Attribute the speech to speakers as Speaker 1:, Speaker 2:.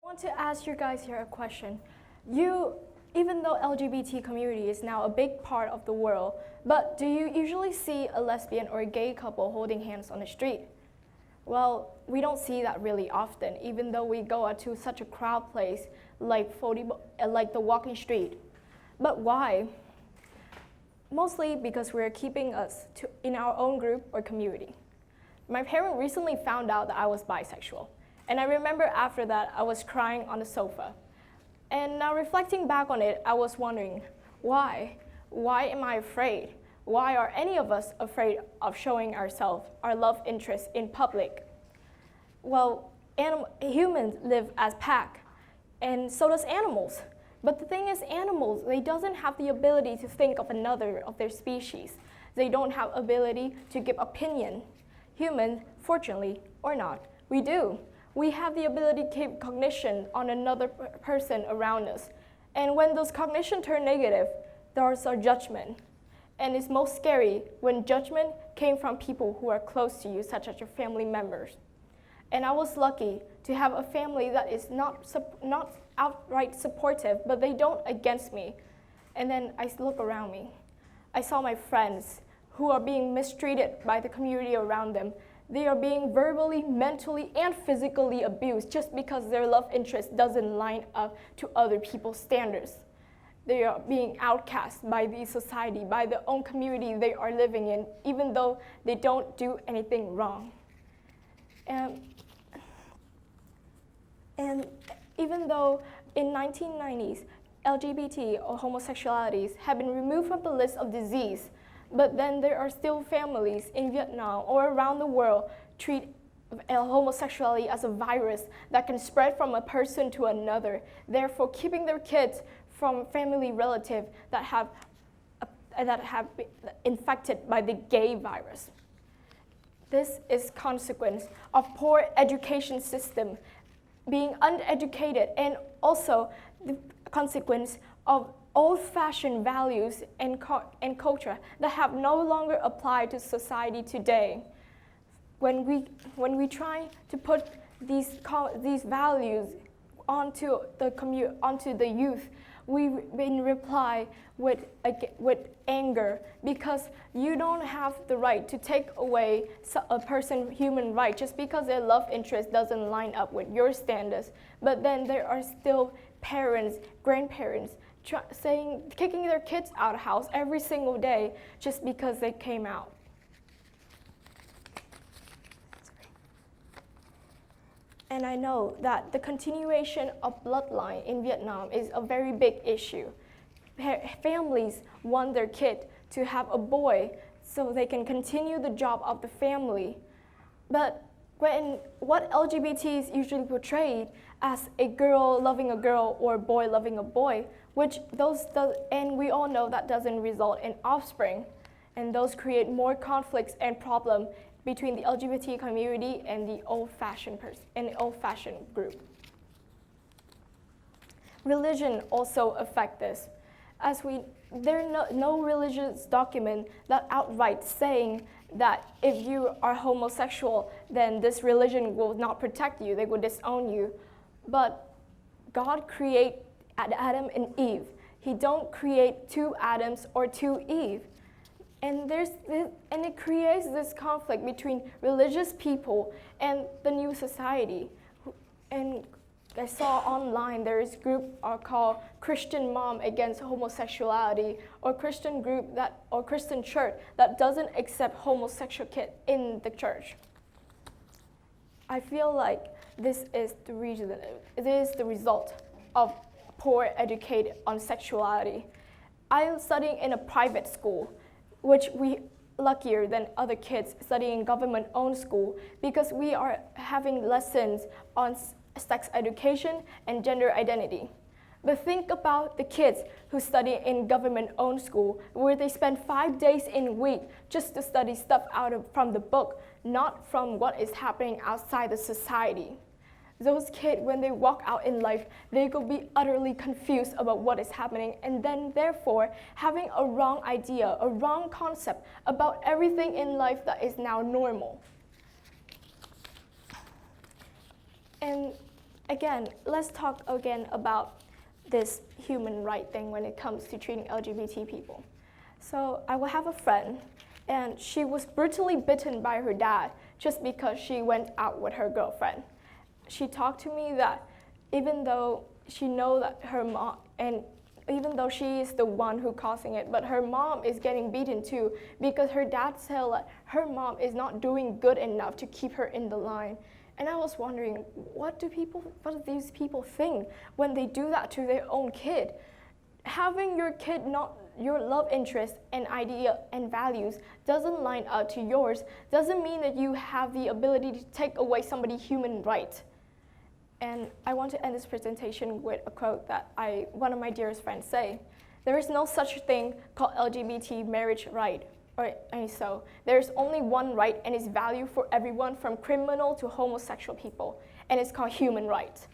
Speaker 1: I want to ask you guys here a question. Even though LGBT community is now a big part of the world, but do you usually see a lesbian or a gay couple holding hands on the street? Well, we don't see that really often, even though we go out to such a crowd place like the walking street. But why? Mostly because we're keeping us in our own group or community. My parents recently found out that I was bisexual. And I remember after that, I was crying on the sofa. And now reflecting back on it, I was wondering, why? Why am I afraid? Why are any of us afraid of showing ourselves, our love interest in public? Well, humans live as pack, and so does animals. But the thing is, animals, they doesn't have the ability to think of another of their species. They don't have ability to give opinion. Humans, fortunately or not, we do. We have the ability to keep cognition on another person around us. And when those cognition turn negative, there's our judgment. And it's most scary when judgment came from people who are close to you, such as your family members. And I was lucky to have a family that is not outright supportive, but they don't against me. And then I look around me. I saw my friends who are being mistreated by the community around them. They are being verbally, mentally, and physically abused just because their love interest doesn't line up to other people's standards. They are being outcast by the society, by their own community they are living in, even though they don't do anything wrong. And even though in 1990s, LGBT or homosexualities have been removed from the list of disease, but then there are still families in Vietnam or around the world treat homosexuality as a virus that can spread from a person to another, therefore keeping their kids from family relatives that have been infected by the gay virus. This is consequence of poor education system, being uneducated, and also the consequence of old-fashioned values and culture that have no longer applied to society today. When we try to put these values onto the youth, we reply with anger, because you don't have the right to take away a person's human right just because their love interest doesn't line up with your standards. But then there are still parents, grandparents, kicking their kids out of the house every single day just because they came out. And I know that the continuation of bloodline in Vietnam is a very big issue. Families want their kid to have a boy so they can continue the job of the family. But what LGBT is usually portrayed as a girl loving a girl or a boy loving a boy, and we all know that doesn't result in offspring, and those create more conflicts and problems between the LGBT community and the old-fashioned group. Religion also affects this, as there are no religious document that outright saying that if you are homosexual, then this religion will not protect you, they will disown you. But God created Adam and Eve. He don't create two Adams or two Eve. And it creates this conflict between religious people and the new society. And I saw online there is a group called Christian Mom Against Homosexuality, or Christian church that doesn't accept homosexual kids in the church. I feel like this is the reason. It is the result of poor education on sexuality. I am studying in a private school, which we luckier than other kids studying government-owned school, because we are having lessons on sex education and gender identity. But think about the kids who study in government-owned school, where they spend 5 days in a week just to study stuff from the book, not from what is happening outside the society. Those kids, when they walk out in life, they could be utterly confused about what is happening, and then therefore having a wrong idea, a wrong concept about everything in life that is now normal. And again, let's talk again about this human right thing when it comes to treating LGBT people. So I will have a friend, and she was brutally bitten by her dad just because she went out with her girlfriend. She talked to me that even though she knows that her mom, and even though she is the one who causing it, but her mom is getting beaten too because her dad said that her mom is not doing good enough to keep her in the line. And I was wondering, what do these people think when they do that to their own kid? Having your kid not your love interest and idea and values doesn't line up to yours doesn't mean that you have the ability to take away somebody's human right. And I want to end this presentation with a quote that one of my dearest friends say. There is no such thing called LGBT marriage right. So there's only one right, and it's value for everyone from criminal to homosexual people, and it's called human right.